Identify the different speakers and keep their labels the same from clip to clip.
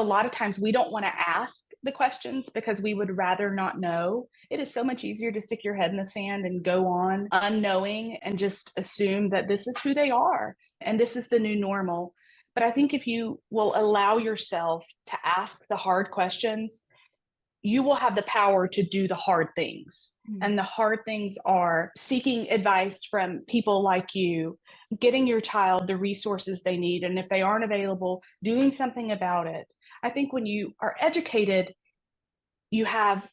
Speaker 1: A lot of times we don't want to ask the questions because we would rather not know. It is so much easier to stick your head in the sand and go on unknowing and just assume that this is who they are and this is the new normal. But I think if you will allow yourself to ask the hard questions, you will have the power to do the hard things. And the hard things are seeking advice from people like you, getting your child the resources they need. And if they aren't available, doing something about it. I think when you are educated, you have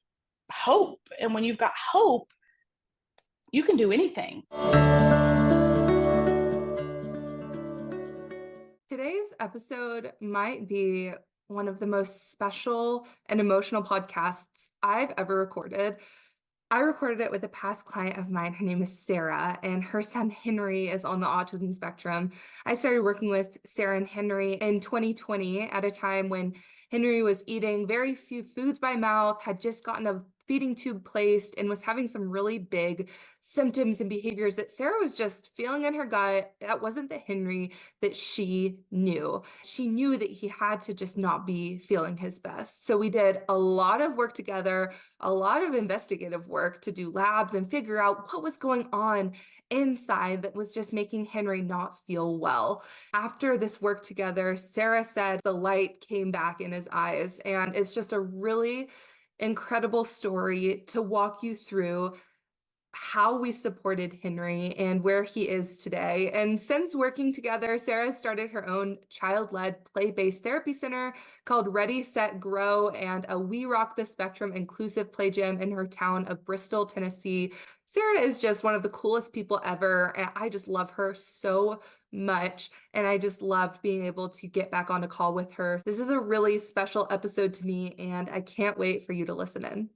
Speaker 1: hope. And when you've got hope, you can do anything.
Speaker 2: Today's episode might be one of the most special and emotional podcasts I've ever recorded. I recorded it with a past client of mine. Her name is Sarah, and her son Henry is on the autism spectrum. I started working with Sarah and Henry in 2020 at a time when Henry was eating very few foods by mouth, had just gotten a feeding tube placed, and was having some really big symptoms and behaviors that Sarah was just feeling in her gut. That wasn't the Henry that she knew. She knew that he had to just not be feeling his best. So we did a lot of work together, a lot of investigative work to do labs and figure out what was going on inside that was just making Henry not feel well. After this work together, Sarah said the light came back in his eyes, and it's just a really incredible story to walk you through how we supported Henry and where he is today. And since working together, Sarah started her own child-led play-based therapy center called Ready, Set, Grow, and a We Rock the Spectrum inclusive play gym in her town of Bristol, Tennessee. Sarah is just one of the coolest people ever, and I just love her so much. And I just loved being able to get back on a call with her. This is a really special episode to me, and I can't wait for you to listen in.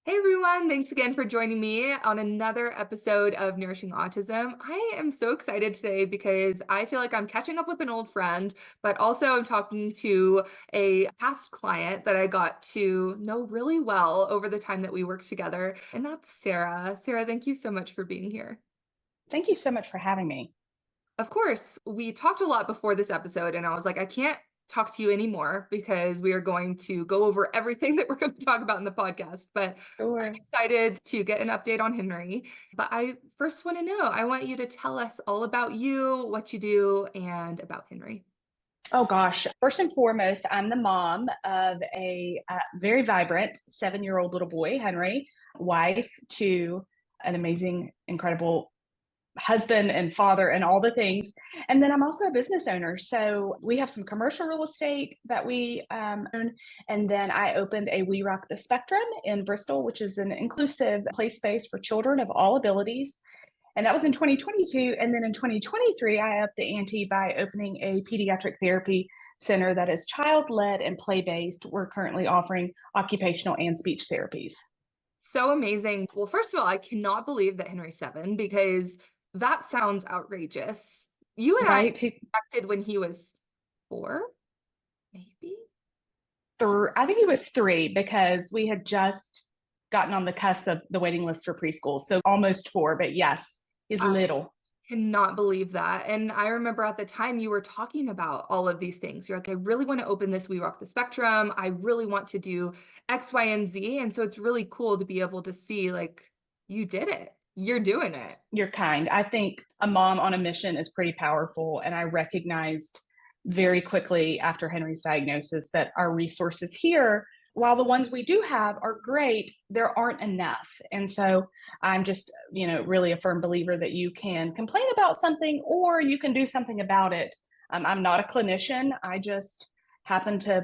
Speaker 2: Hey everyone, thanks again for joining me on another episode of Nourishing Autism. I am so excited today because I feel like I'm catching up with an old friend, but also I'm talking to a past client that I got to know really well over the time that we worked together, and that's Sarah. Sarah, thank you so much for being here.
Speaker 1: Thank you so much for having me.
Speaker 2: Of course, we talked a lot before this episode, and I was like, I can't talk to you anymore because we are going to go over everything that we're going to talk about in the podcast. But
Speaker 1: Sure.
Speaker 2: I'm excited to get an update on Henry. But I first want to know, I want you to tell us all about you, what you do, and about Henry.
Speaker 1: Oh gosh. First and foremost, I'm the mom of a very vibrant 7-year-old little boy, Henry, wife to an amazing, incredible husband and father and all the things. And then I'm also a business owner. So we have some commercial real estate that we own. And then I opened a We Rock the Spectrum in Bristol, which is an inclusive play space for children of all abilities. And that was in 2022. And then in 2023, I upped the ante by opening a pediatric therapy center that is child-led and play-based. We're currently offering occupational and speech therapies.
Speaker 2: So amazing. Well, first of all, I cannot believe that Henry's 7 because that sounds outrageous. You and I
Speaker 1: Right?
Speaker 2: connected when he was 4, maybe?
Speaker 1: I think he was 3 because we had just gotten on the cusp of the waiting list for preschool. So almost 4, but yes, he's little.
Speaker 2: Cannot believe that. And I remember at the time you were talking about all of these things. You're like, I really want to open this We Rock the Spectrum. I really want to do X, Y, and Z. And so it's really cool to be able to see like you did it. You're doing it.
Speaker 1: You're kind. I think a mom on a mission is pretty powerful. And I recognized very quickly after Henry's diagnosis that our resources here, while the ones we do have are great, there aren't enough. And so I'm just, really a firm believer that you can complain about something or you can do something about it. I'm not a clinician. I just happen to,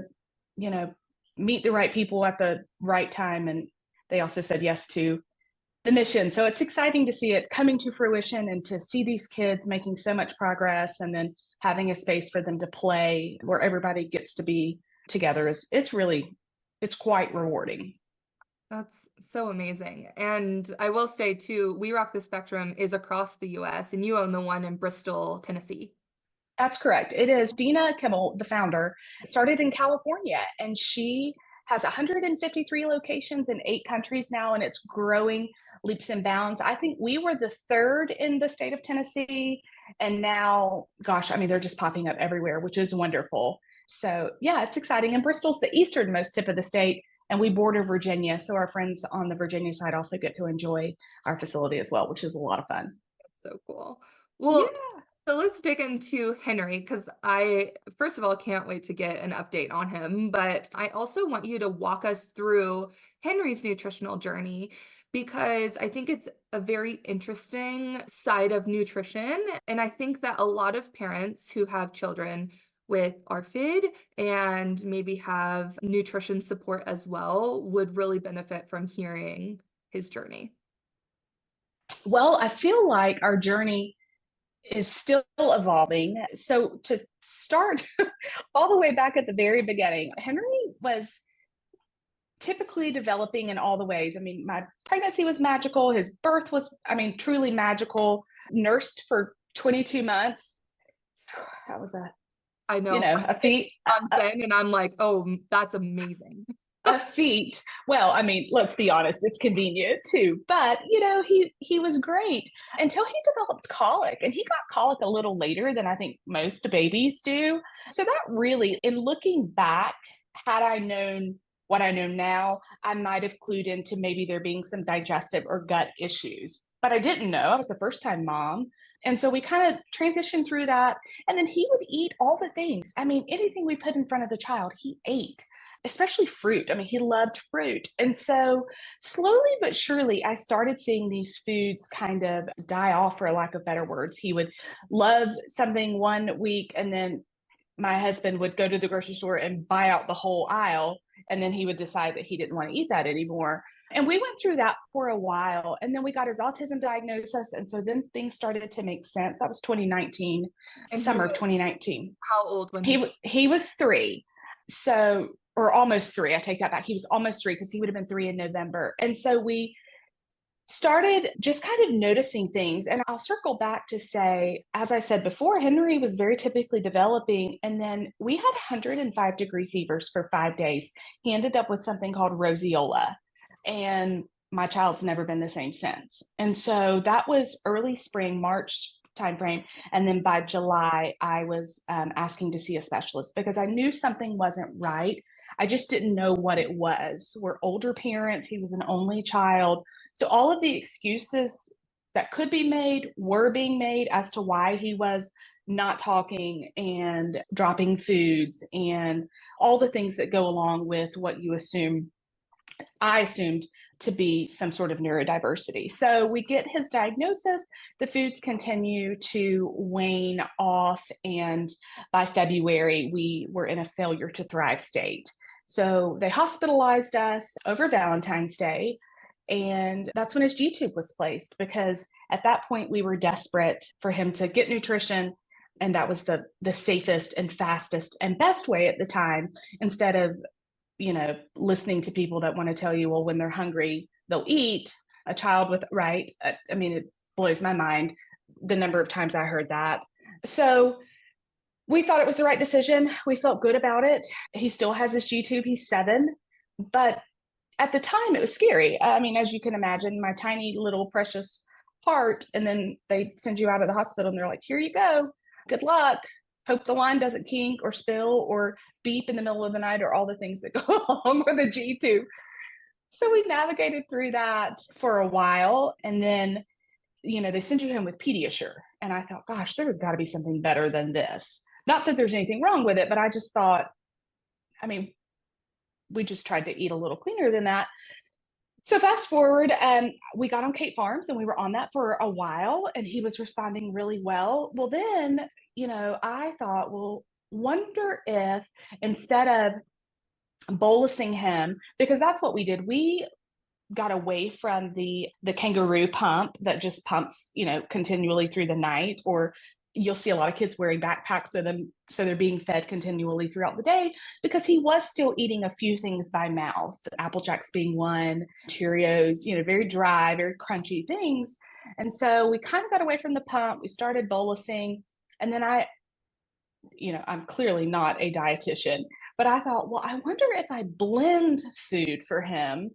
Speaker 1: meet the right people at the right time. And they also said yes to the mission. So it's exciting to see it coming to fruition and to see these kids making so much progress and then having a space for them to play where everybody gets to be together it's quite rewarding.
Speaker 2: That's so amazing. And I will say too, We Rock the Spectrum is across the US and you own the one in Bristol, Tennessee.
Speaker 1: That's correct. It is Dina Kimmel, the founder, started in California, and she has 153 locations in 8 countries now, and it's growing leaps and bounds. I think we were the 3rd in the state of Tennessee, and now, gosh, I mean, they're just popping up everywhere, which is wonderful. So yeah, it's exciting. And Bristol's the easternmost tip of the state, and we border Virginia. So our friends on the Virginia side also get to enjoy our facility as well, which is a lot of fun.
Speaker 2: So cool.
Speaker 1: Yeah.
Speaker 2: Well, so let's dig into Henry because I, first of all, can't wait to get an update on him. But I also want you to walk us through Henry's nutritional journey because I think it's a very interesting side of nutrition. And I think that a lot of parents who have children with ARFID and maybe have nutrition support as well would really benefit from hearing his journey.
Speaker 1: Well, I feel like our journey is still evolving. So to start all the way back at the very beginning, Henry was typically developing in all the ways. I mean, my pregnancy was magical. His birth was, I mean, truly magical. Nursed for 22 months. That was
Speaker 2: I know.
Speaker 1: a feat.
Speaker 2: Months in, and I'm like, oh, that's amazing.
Speaker 1: A feat. Well, I mean, let's be honest, it's convenient too. But he was great until he developed colic, and he got colic a little later than I think most babies do. So that really, in looking back, had I known what I know now, I might have clued into maybe there being some digestive or gut issues. But I didn't know. I was a first time mom. And so we kind of transitioned through that. And then he would eat all the things. I mean, anything we put in front of the child, he ate, especially fruit. I mean, he loved fruit. And so slowly but surely, I started seeing these foods kind of die off, for lack of better words. He would love something one week, and then my husband would go to the grocery store and buy out the whole aisle. And then he would decide that he didn't want to eat that anymore. And we went through that for a while. And then we got his autism diagnosis. And so then things started to make sense. That was 2019,
Speaker 2: And
Speaker 1: summer of 2019.
Speaker 2: how old when
Speaker 1: He was 3. So, or almost 3. I take that back. He was almost 3 because he would have been 3 in November. And so we started just kind of noticing things. And I'll circle back to say, as I said before, Henry was very typically developing. And then we had 105-degree fevers for 5 days. He ended up with something called roseola. And my child's never been the same since. And so that was early spring, March timeframe. And then by July, I was asking to see a specialist because I knew something wasn't right. I just didn't know what it was. We're older parents. He was an only child. So all of the excuses that could be made were being made as to why he was not talking and dropping foods and all the things that go along with what I assumed to be some sort of neurodiversity. So we get his diagnosis, the foods continue to wane off, and by February, we were in a failure to thrive state. So they hospitalized us over Valentine's Day, and that's when his G tube was placed, because at that point we were desperate for him to get nutrition, and that was the safest and fastest and best way at the time, instead of listening to people that want to tell you, well, when they're hungry, they'll eat. A child with, right? I mean, it blows my mind the number of times I heard that. So we thought it was the right decision. We felt good about it. He still has his G tube. He's 7, but at the time it was scary. I mean, as you can imagine, my tiny little precious heart, and then they send you out of the hospital and they're like, here you go. Good luck. Hope the line doesn't kink or spill or beep in the middle of the night, or all the things that go along with a G tube. So we navigated through that for a while. And then, they sent you home with Pediasure. And I thought, gosh, there's got to be something better than this. Not that there's anything wrong with it, but I just thought, I mean, we just tried to eat a little cleaner than that. So fast forward, we got on Kate Farms, and we were on that for a while, and he was responding really well. Well, then, I thought, well, wonder if instead of bolusing him, because that's what we did, we got away from the kangaroo pump that just pumps, continually through the night, or you'll see a lot of kids wearing backpacks with them, so they're being fed continually throughout the day, because he was still eating a few things by mouth, Apple Jacks being one, Cheerios, very dry, very crunchy things. And so we kind of got away from the pump. We started bolusing. And then I'm clearly not a dietitian, but I thought, well, I wonder if I blend food for him,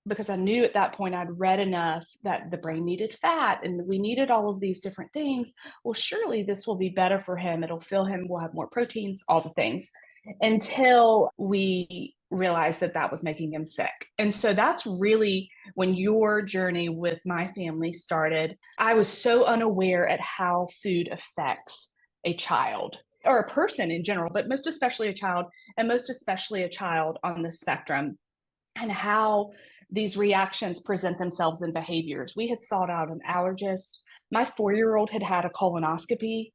Speaker 1: because I knew at that point I'd read enough that the brain needed fat and we needed all of these different things. Well, surely this will be better for him. It'll fill him. We'll have more proteins, all the things, until we realized that that was making him sick. And so that's really when your journey with my family started. I was so unaware at how food affects a child or a person in general, but most especially a child, and most especially a child on the spectrum, and how these reactions present themselves in behaviors. We had sought out an allergist. My 4-year-old had had a colonoscopy,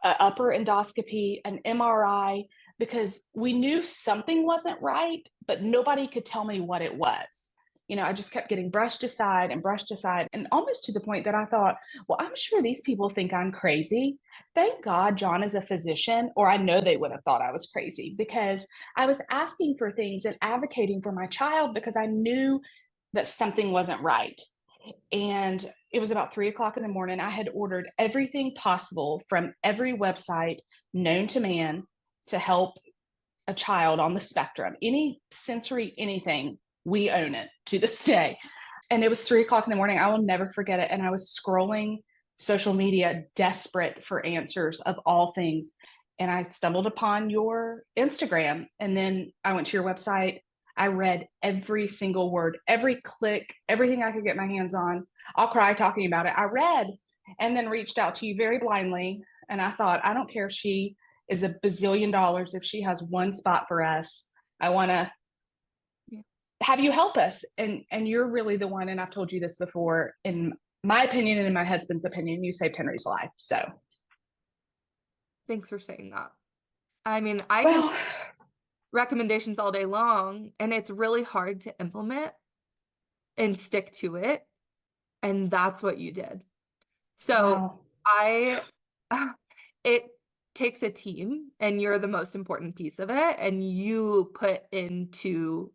Speaker 1: an upper endoscopy, an MRI, because we knew something wasn't right, but nobody could tell me what it was. I just kept getting brushed aside, and almost to the point that I thought, well, I'm sure these people think I'm crazy. Thank God John is a physician, or I know they would have thought I was crazy, because I was asking for things and advocating for my child because I knew that something wasn't right. And it was about 3 o'clock in the morning. I had ordered everything possible from every website known to man to help a child on the spectrum, any sensory, anything. We own it to this day. And it was 3 o'clock in the morning. I will never forget it. And I was scrolling social media, desperate for answers of all things. And I stumbled upon your Instagram. And then I went to your website. I read every single word, every click, everything I could get my hands on. I'll cry talking about it. I read and then reached out to you very blindly. And I thought, I don't care if she is $1 bazillion, if she has one spot for us. I want to have you help us. And you're really the one, and I've told you this before, in my opinion and in my husband's opinion, you saved Henry's life. So
Speaker 2: Thanks for saying that. I mean, I can recommendations all day long, and it's really hard to implement and stick to it. And that's what you did. So it takes a team, and you're the most important piece of it. And you put into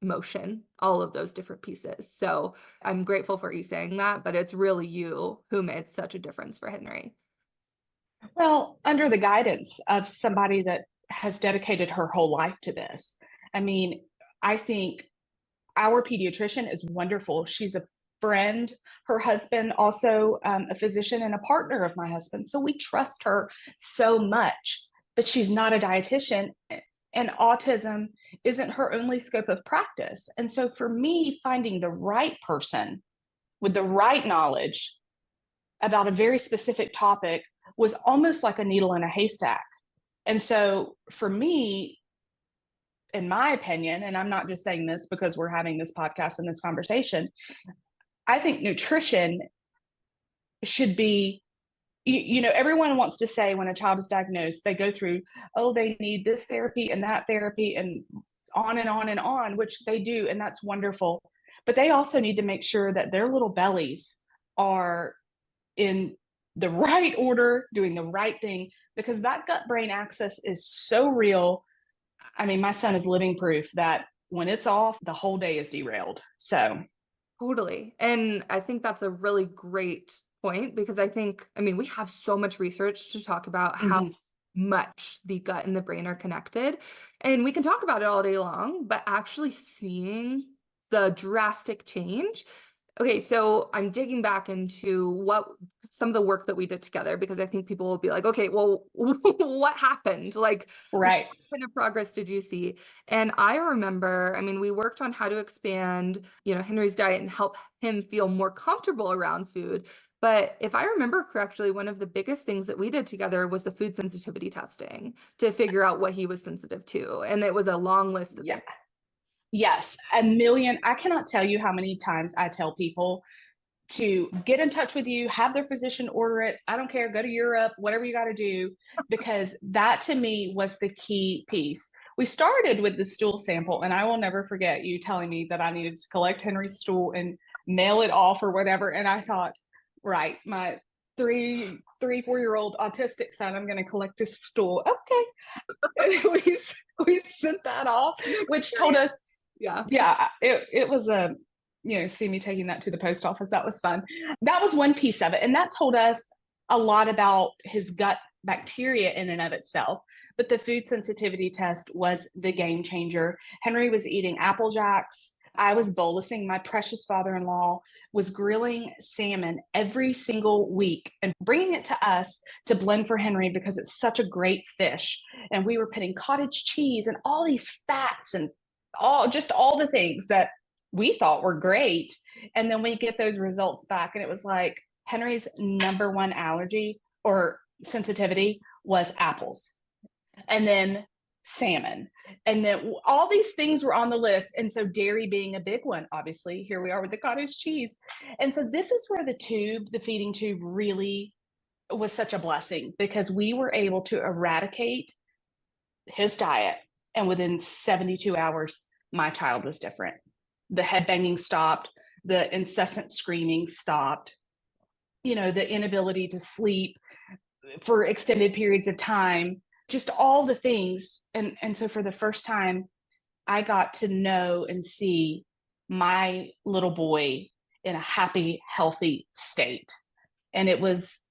Speaker 2: motion all of those different pieces. So I'm grateful for you saying that, but it's really you who made such a difference for Henry.
Speaker 1: Well, under the guidance of somebody that has dedicated her whole life to this. I mean, I think our pediatrician is wonderful. She's a friend, her husband also a physician and a partner of my husband. So we trust her so much, but she's not a dietitian. And autism isn't her only scope of practice. And so for me, finding the right person with the right knowledge about a very specific topic was almost like a needle in a haystack. And so for me, in my opinion, and I'm not just saying this because we're having this podcast and this conversation, I think nutrition should be, everyone wants to say when a child is diagnosed, they go through, oh, they need this therapy and that therapy and on and on and on, which they do. And that's wonderful. But they also need to make sure that their little bellies are in the right order, doing the right thing, because that gut-brain axis is so real. I mean, my son is living proof that when it's off, the whole day is derailed. So
Speaker 2: totally. And I think that's a really great point, because we have so much research to talk about how much the gut and the brain are connected, and we can talk about it all day long, but actually seeing the drastic change. Okay, so I'm digging back into some of the work that we did together, because I think people will be like, okay, well, what happened? Like,
Speaker 1: right.
Speaker 2: What kind of progress did you see? And I remember, we worked on how to expand, Henry's diet and help him feel more comfortable around food. But if I remember correctly, one of the biggest things that we did together was the food sensitivity testing to figure out what he was sensitive to. And it was a long list of things.
Speaker 1: Yes, a million. I cannot tell you how many times I tell people to get in touch with you, have their physician order it. I don't care, go to Europe, whatever you got to do, because that to me was the key piece. We started with the stool sample, and I will never forget you telling me that I needed to collect Henry's stool and mail it off or whatever. And I thought, right, my 4-year-old autistic son, I'm going to collect his stool. Okay. we sent that off, which told us, it was see me taking that to the post office. That was fun. That was one piece of it. And that told us a lot about his gut bacteria in and of itself. But the food sensitivity test was the game changer. Henry was eating Apple Jacks I was bolusing. My precious father-in-law was grilling salmon every single week and bringing it to us to blend for Henry because it's such a great fish. And we were putting cottage cheese and all these fats and all the things that we thought were great. And then we get those results back, and it was like Henry's number one allergy or sensitivity was apples. And then salmon. And then all these things were on the list. And so dairy being a big one, obviously, here we are with the cottage cheese. And so this is where the feeding tube really was such a blessing, because we were able to eradicate his diet. And within 72 hours, my child was different. The head banging stopped, the incessant screaming stopped, the inability to sleep for extended periods of time, just all the things. And so for the first time, I got to know and see my little boy in a happy, healthy state. And it was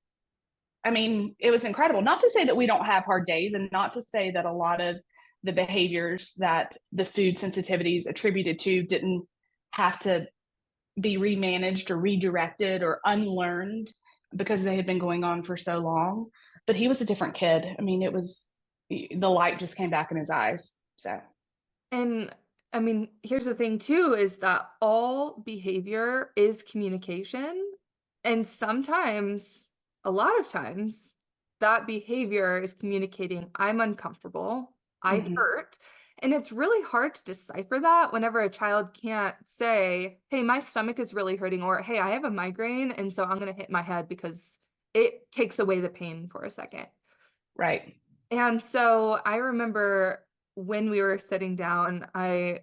Speaker 1: incredible. Not to say that we don't have hard days, and not to say that a lot of the behaviors that the food sensitivities attributed to didn't have to be remanaged or redirected or unlearned because they had been going on for so long. But he was a different kid. It was, the light just came back in his eyes. So,
Speaker 2: And here's the thing too, is that all behavior is communication. And sometimes, a lot of times, that behavior is communicating, I'm uncomfortable, I hurt. And it's really hard to decipher that whenever a child can't say, hey, my stomach is really hurting, or hey, I have a migraine, and so I'm going to hit my head because it takes away the pain for a second.
Speaker 1: right.
Speaker 2: And so I remember when we were sitting down, I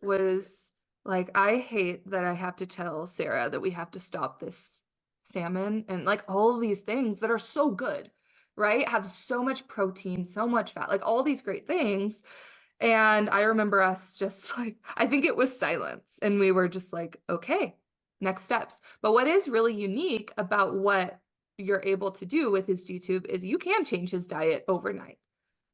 Speaker 2: was like, I hate that I have to tell Sarah that we have to stop this salmon and like all of these things that are so good, right? Have so much protein, so much fat, like all these great things. And I remember us just like, I think it was silence. And we were just like, okay, next steps. But what is really unique about what you're able to do with his YouTube is you can change his diet overnight.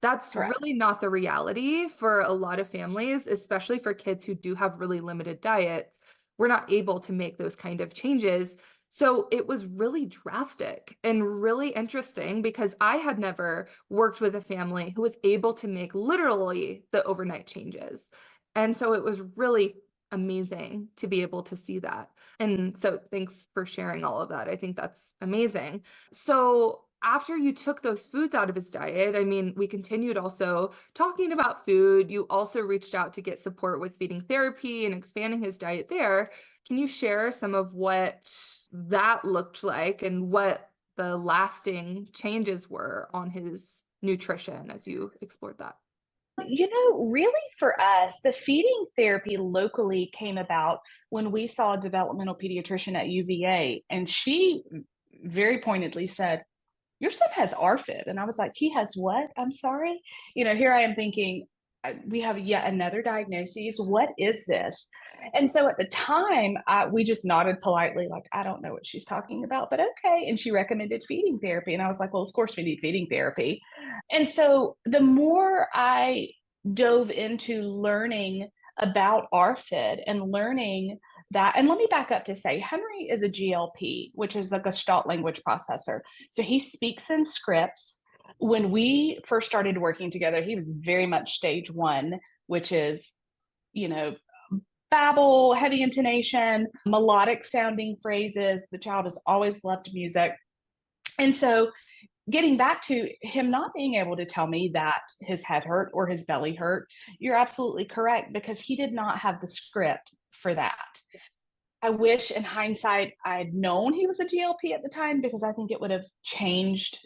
Speaker 2: That's
Speaker 1: Correct.
Speaker 2: really not the reality for a lot of families, especially for kids who do have really limited diets. We're not able to make those kind of changes. So it was really drastic and really interesting because I had never worked with a family who was able to make literally the overnight changes. And so it was really amazing to be able to see that. And so thanks for sharing all of that. I think that's amazing. So after you took those foods out of his diet, we continued also talking about food. You also reached out to get support with feeding therapy and expanding his diet there. Can you share some of what that looked like and what the lasting changes were on his nutrition as you explored that?
Speaker 1: Really for us, the feeding therapy locally came about when we saw a developmental pediatrician at UVA, and she very pointedly said, your son has ARFID. And I was like, he has what? I'm sorry. Here I am thinking, we have yet another diagnosis. What is this? And so at the time, we just nodded politely, like, I don't know what she's talking about, but okay. And she recommended feeding therapy. And I was like, well, of course we need feeding therapy. And so the more I dove into learning about ARFID and learning that, and let me back up to say, Henry is a GLP, which is the Gestalt language processor. So he speaks in scripts. When we first started working together, he was very much stage one, which is, babble, heavy intonation, melodic sounding phrases. The child has always loved music. And so getting back to him not being able to tell me that his head hurt or his belly hurt, you're absolutely correct, because he did not have the script for that. I wish in hindsight I'd known he was a GLP at the time, because I think it would have changed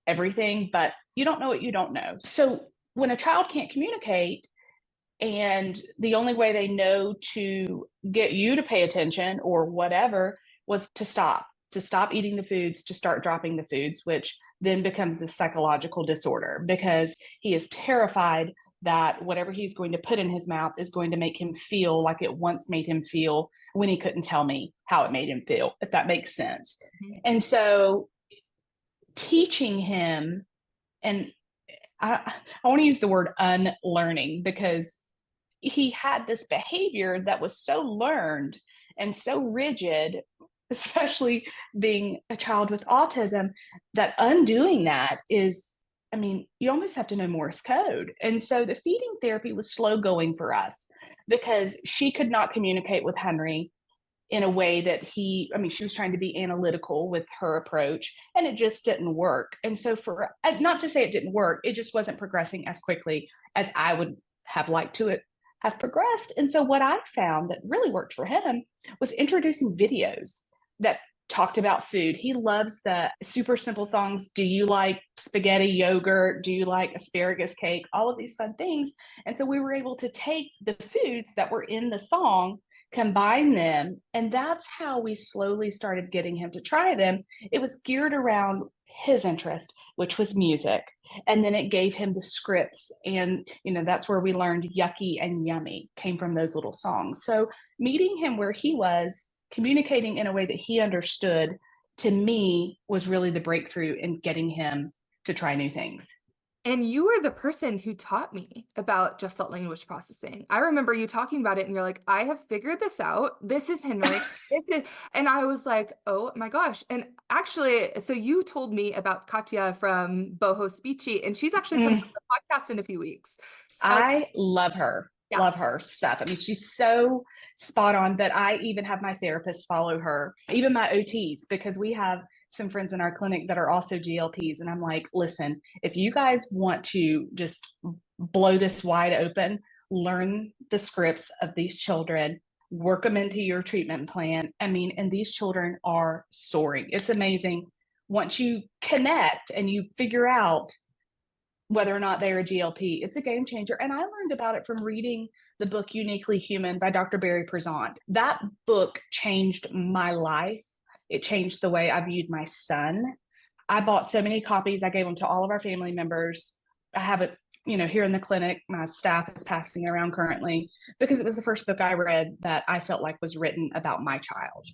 Speaker 1: everything, but you don't know what you don't know. So when a child can't communicate, and the only way they know to get you to pay attention or whatever was to stop eating the foods, to start dropping the foods, which then becomes this psychological disorder, because he is terrified that whatever he's going to put in his mouth is going to make him feel like it once made him feel when he couldn't tell me how it made him feel, if that makes sense. Mm-hmm. And so teaching him, and I want to use the word unlearning, because he had this behavior that was so learned and so rigid, especially being a child with autism, that undoing that is, I mean, you almost have to know Morse code. And so the feeding therapy was slow going for us because she could not communicate with Henry in a way that I mean, she was trying to be analytical with her approach and it just didn't work. And so not to say it didn't work, it just wasn't progressing as quickly as I would have liked to it have progressed. And so what I found that really worked for him was introducing videos that talked about food. He loves the super simple songs. Do you like spaghetti yogurt? Do you like asparagus cake? All of these fun things. And so we were able to take the foods that were in the song, combine them, and that's how we slowly started getting him to try them. It was geared around his interest, which was music, and then it gave him the scripts, and that's where we learned yucky and yummy came from those little songs. So meeting him where he was, communicating in a way that he understood, to me was really the breakthrough in getting him to try new things.
Speaker 2: And you were the person who taught me about Gestalt language processing. I remember you talking about it and you're like, I have figured this out. This is Henry. And I was like, oh my gosh. And actually, so you told me about Katya from Boho Speechy, and she's actually coming on the podcast in a few weeks. So
Speaker 1: I love her.
Speaker 2: yeah.
Speaker 1: Love her stuff. I mean, she's so spot on that I even have my therapist follow her, even my OTs, because we have some friends in our clinic that are also GLPs. And I'm like, listen, if you guys want to just blow this wide open, learn the scripts of these children, work them into your treatment plan. I mean, and these children are soaring. It's amazing. Once you connect and you figure out whether or not they're a GLP, it's a game changer. And I learned about it from reading the book Uniquely Human by Dr. Barry Prezant. That book changed my life. It changed the way I viewed my son. I bought so many copies. I gave them to all of our family members. I have it, here in the clinic. My staff is passing it around currently because it was the first book I read that I felt like was written about my child.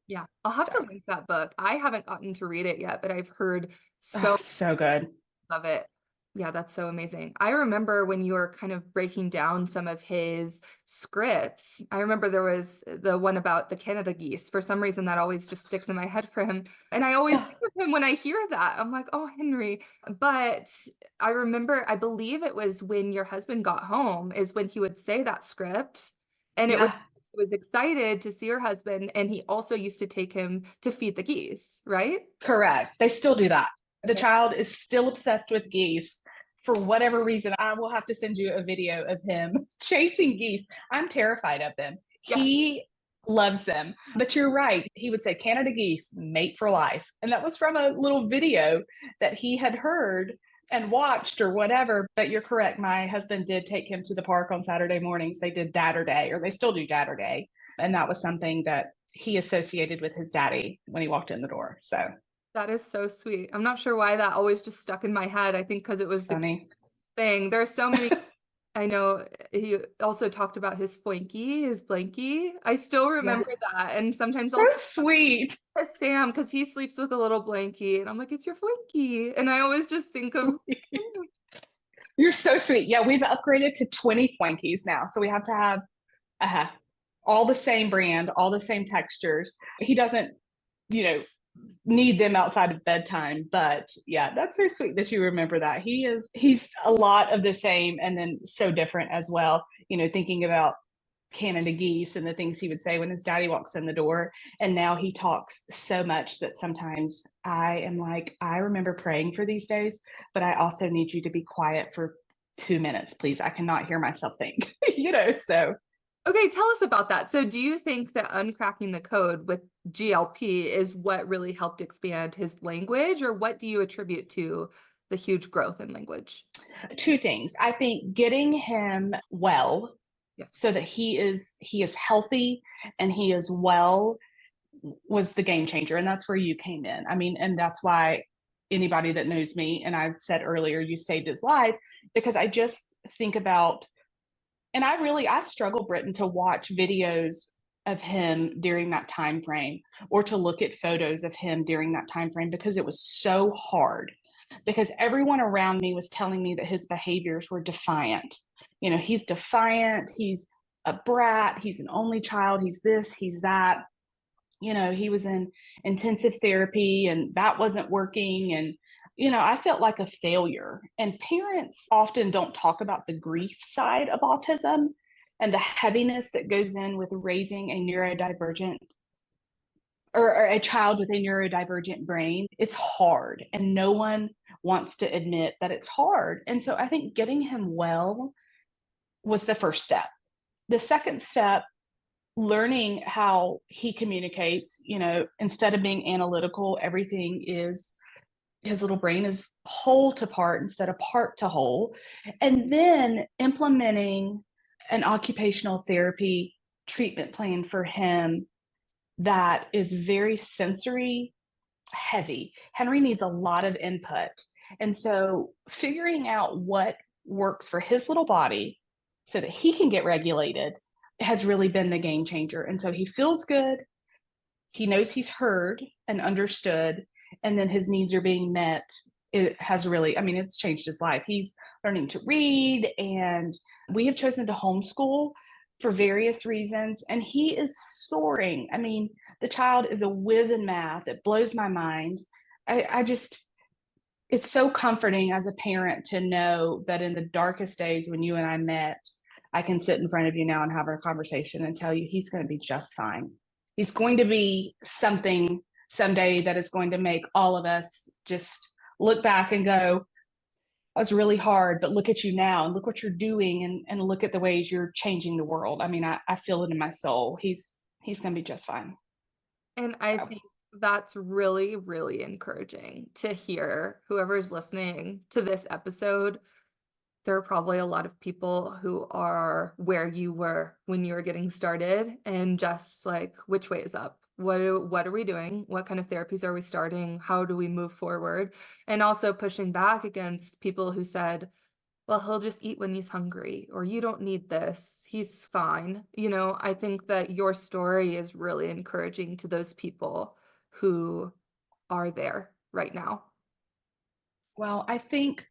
Speaker 2: Yeah, I'll have to link that book. I haven't gotten to read it yet, but I've heard so
Speaker 1: good
Speaker 2: of it. Yeah, that's so amazing. I remember when you were kind of breaking down some of his scripts. I remember there was the one about the Canada geese. For some reason, that always just sticks in my head for him. And I always think of him when I hear that. I'm like, oh, Henry. But I remember, I believe it was when your husband got home is when he would say that script. And it was excited to see your husband. And he also used to take him to feed the geese, right?
Speaker 1: Correct. They still do that. The child is still obsessed with geese for whatever reason. I will have to send you a video of him chasing geese. I'm terrified of them. Yeah. He loves them. But you're right. He would say, Canada geese, mate for life. And that was from a little video that he had heard and watched or whatever. But you're correct. My husband did take him to the park on Saturday mornings. They did Datter Day, or they still do Datter Day. And that was something that he associated with his daddy when he walked in the door. So
Speaker 2: that is so sweet. I'm not sure why that always just stuck in my head. I think because it was
Speaker 1: funny
Speaker 2: thing. There's so many. I know he also talked about his flanky, his blankie. I still remember that. And sometimes
Speaker 1: so sweet.
Speaker 2: Sam, because he sleeps with a little blankie. And I'm like, it's your flanky. And I always just think of
Speaker 1: You're so sweet. Yeah, we've upgraded to 20 flankies now. So we have to have all the same brand, all the same textures. He doesn't, need them outside of bedtime. But yeah, that's so sweet that you remember that. He's a lot of the same and then so different as well. Thinking about Canada geese and the things he would say when his daddy walks in the door. And now he talks so much that sometimes I am like, I remember praying for these days, but I also need you to be quiet for 2 minutes, please. I cannot hear myself think, so.
Speaker 2: Okay, tell us about that. So do you think that uncracking the code with GLP is what really helped expand his language, or what do you attribute to the huge growth in language?
Speaker 1: 2 things. I think getting him well, so that he is healthy and he is well, was the game changer. And that's where you came in. I mean, and that's why anybody that knows me, and I've said earlier, you saved his life, because I just think about, and I struggle, Brittyn, to watch videos of him during that time frame or to look at photos of him during that time frame, because it was so hard, because everyone around me was telling me that his behaviors were defiant he's defiant, he's a brat, he's an only child, he's this, he's that. He was in intensive therapy and that wasn't working. And, I felt like a failure. And parents often don't talk about the grief side of autism and the heaviness that goes in with raising a neurodivergent or a child with a neurodivergent brain. It's hard, and no one wants to admit that it's hard. And so I think getting him well was the first step. The second step, learning how he communicates, instead of being analytical, everything is his little brain is whole to part instead of part to whole. And then implementing an occupational therapy treatment plan for him that is very sensory heavy. Henry needs a lot of input. And so figuring out what works for his little body so that he can get regulated has really been the game changer. And so he feels good. He knows he's heard and understood, and then his needs are being met. It has really, it's changed his life. He's learning to read, and we have chosen to homeschool for various reasons, and he is soaring. The child is a whiz in math. It blows my mind. It's so comforting as a parent to know that in the darkest days when you and I met, I can sit in front of you now and have a conversation and tell you he's going to be just fine. He's going to be something someday that is going to make all of us just look back and go, that was really hard, but look at you now and look what you're doing and look at the ways you're changing the world. I feel it in my soul. He's going to be just fine.
Speaker 2: And I think that's really, really encouraging to hear. Whoever's listening to this episode, there are probably a lot of people who are where you were when you were getting started and just like, which way is up? What are we doing? What kind of therapies are we starting? How do we move forward? And also pushing back against people who said, well, he'll just eat when he's hungry, or you don't need this. He's fine. I think that your story is really encouraging to those people who are there right now.
Speaker 1: Well, I think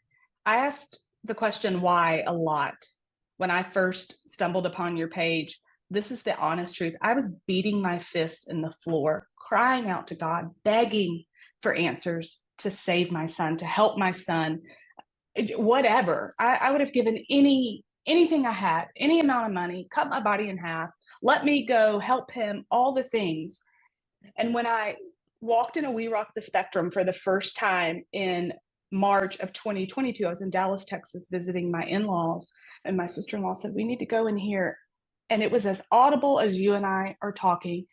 Speaker 1: I asked the question why a lot when I first stumbled upon your page. This is the honest truth. I was beating my fist in the floor, crying out to God, begging for answers to save my son, to help my son, whatever. I would have given anything I had, any amount of money, cut my body in half, let me go help him, all the things. And when I walked in a We Rock the Spectrum for the first time in March of 2022, I was in Dallas, Texas, visiting my in-laws, and my sister-in-law said, we need to go in here. And it was as audible as you and I are talking.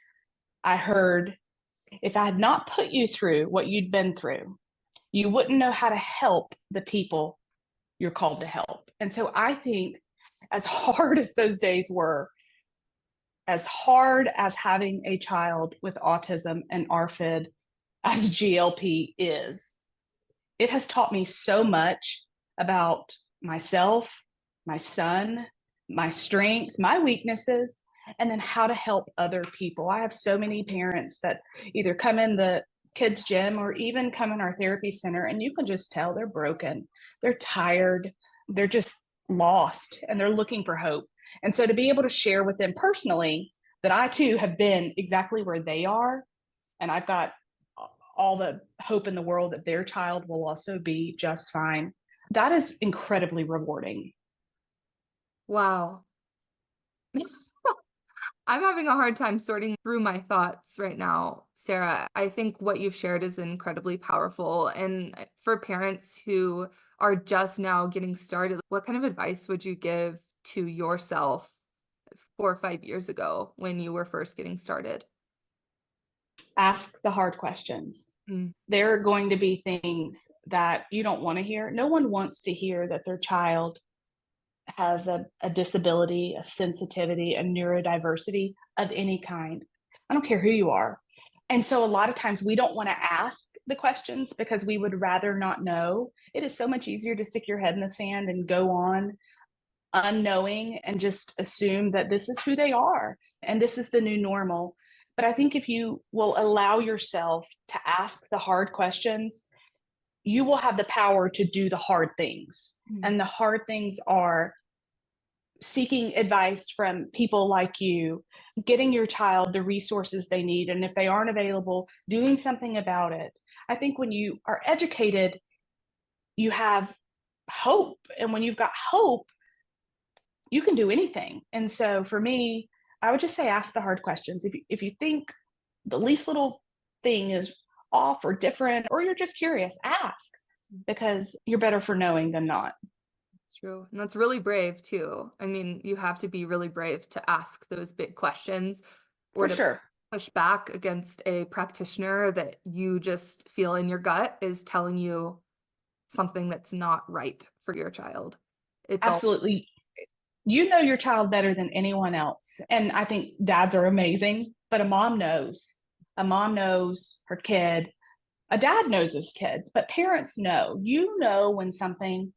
Speaker 1: I heard, if I had not put you through what you'd been through, you wouldn't know how to help the people you're called to help. And so I think as hard as those days were, as hard as having a child with autism and ARFID as GLP is, it has taught me so much about myself, my son, my strength, my weaknesses, and then how to help other people. I have so many parents that either come in the kids' gym or even come in our therapy center, and you can just tell they're broken, they're tired, they're just lost, and they're looking for hope. And so to be able to share with them personally that I too have been exactly where they are, and I've got all the hope in the world that their child will also be just fine, that is incredibly rewarding.
Speaker 2: Wow. I'm having a hard time sorting through my thoughts right now, Sarah. I think what you've shared is incredibly powerful. And for parents who are just now getting started, what kind of advice would you give to yourself 4 or 5 years ago when you were first getting started?
Speaker 1: Ask the hard questions. There are going to be things that you don't want to hear. No one wants to hear that their child has a disability, a sensitivity, a neurodiversity of any kind. I don't care who you are. And so a lot of times we don't want to ask the questions because we would rather not know. It is so much easier to stick your head in the sand and go on unknowing and just assume that this is who they are and this is the new normal. But I think if you will allow yourself to ask the hard questions, you will have the power to do the hard things. And the hard things are seeking advice from people like you, getting your child the resources they need. And if they aren't available, doing something about it. I think when you are educated, you have hope. And when you've got hope, you can do anything. And so for me, I would just say ask the hard questions. If you think the least little thing is off or different, or you're just curious, ask, because you're better for knowing than not.
Speaker 2: True. And that's really brave too. I mean, you have to be really brave to ask those big questions or
Speaker 1: For
Speaker 2: to
Speaker 1: sure.
Speaker 2: push back against a practitioner that you just feel in your gut is telling you something that's not right for your child. It's all
Speaker 1: Absolutely. You know your child better than anyone else. And I think dads are amazing, but a mom knows. A mom knows her kid. A dad knows his kids, but parents know. You know when something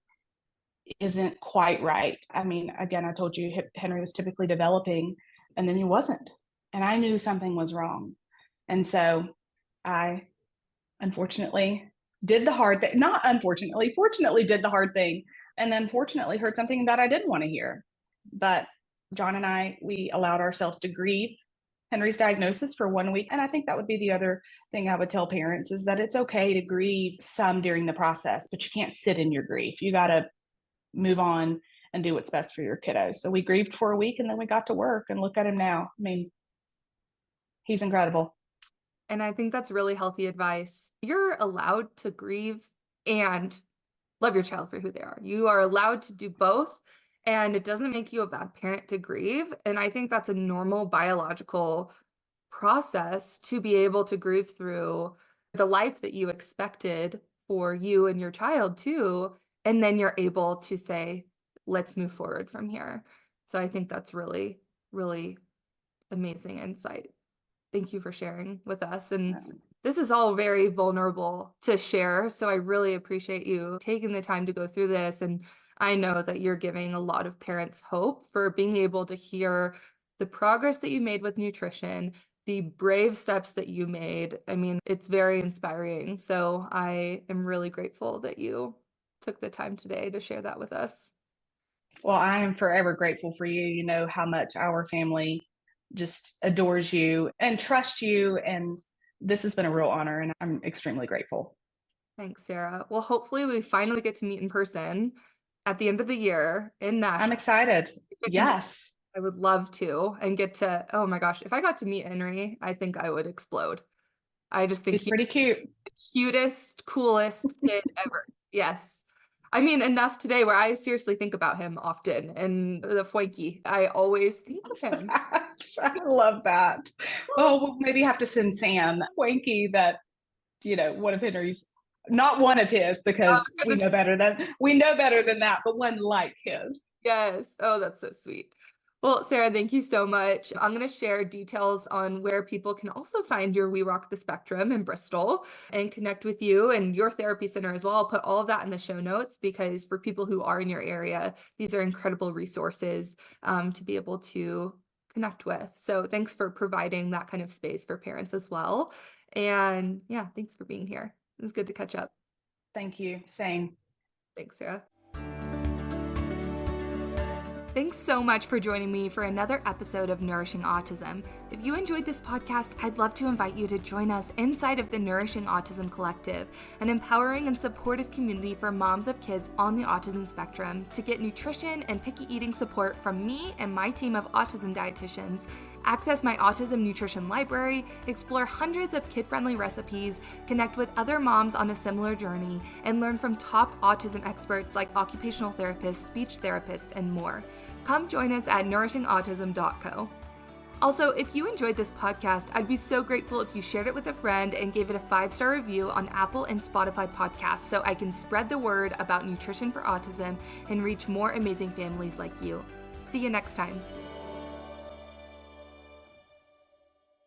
Speaker 1: isn't quite right. I mean, again, I told you Henry was typically developing, and then he wasn't. And I knew something was wrong. And so I unfortunately did the hard thing. Not unfortunately, fortunately did the hard thing. And unfortunately heard something that I didn't want to hear. But John and I, we allowed ourselves to grieve Henry's diagnosis for 1 week. And I think that would be the other thing I would tell parents is that it's okay to grieve some during the process, but you can't sit in your grief. You got to move on and do what's best for your kiddos. So we grieved for a week and then we got to work, and look at him now. I mean, he's incredible.
Speaker 2: And I think that's really healthy advice. You're allowed to grieve and love your child for who they are. You are allowed to do both, and it doesn't make you a bad parent to grieve. And I think that's a normal biological process to be able to grieve through the life that you expected for you and your child too. And then you're able to say, let's move forward from here. So I think that's really, really amazing insight. Thank you for sharing with us. And this is all very vulnerable to share. So I really appreciate you taking the time to go through this. And I know that you're giving a lot of parents hope for being able to hear the progress that you made with nutrition, the brave steps that you made. I mean, it's very inspiring. So I am really grateful that you took the time today to share that with us.
Speaker 1: Well, I am forever grateful for you. You know how much our family just adores you and trusts you. And this has been a real honor, and I'm extremely grateful.
Speaker 2: Thanks, Sarah. Well, hopefully we finally get to meet in person at the end of the year in
Speaker 1: I'm
Speaker 2: Nashville.
Speaker 1: excited. Yes.
Speaker 2: I would love to, and get to, oh my gosh, if I got to meet Henry, I think I would explode. I just think
Speaker 1: He's pretty cute.
Speaker 2: the cutest, coolest kid ever. Yes. I mean, enough today where I seriously think about him often, and the Foinky. I always think of him.
Speaker 1: I love that. Oh, we'll maybe have to send Sam Wanky that, one of Henry's, not one of his, because we know better than that, but one like his.
Speaker 2: Yes. Oh, that's so sweet. Well, Sarah, thank you so much. I'm going to share details on where people can also find your We Rock the Spectrum in Bristol and connect with you and your therapy center as well. I'll put all of that in the show notes, because for people who are in your area, these are incredible resources to be able to connect with. So thanks for providing that kind of space for parents as well. And yeah, thanks for being here. It was good to catch up.
Speaker 1: Thank you. Same.
Speaker 2: Thanks, Sarah. Thanks so much for joining me for another episode of Nourishing Autism. If you enjoyed this podcast, I'd love to invite you to join us inside of the Nourishing Autism Collective, an empowering and supportive community for moms of kids on the autism spectrum to get nutrition and picky eating support from me and my team of autism dietitians, access my autism nutrition library, explore hundreds of kid-friendly recipes, connect with other moms on a similar journey, and learn from top autism experts like occupational therapists, speech therapists, and more. Come join us at nourishingautism.co. Also, if you enjoyed this podcast, I'd be so grateful if you shared it with a friend and gave it a 5-star review on Apple and Spotify podcasts so I can spread the word about nutrition for autism and reach more amazing families like you. See you next time.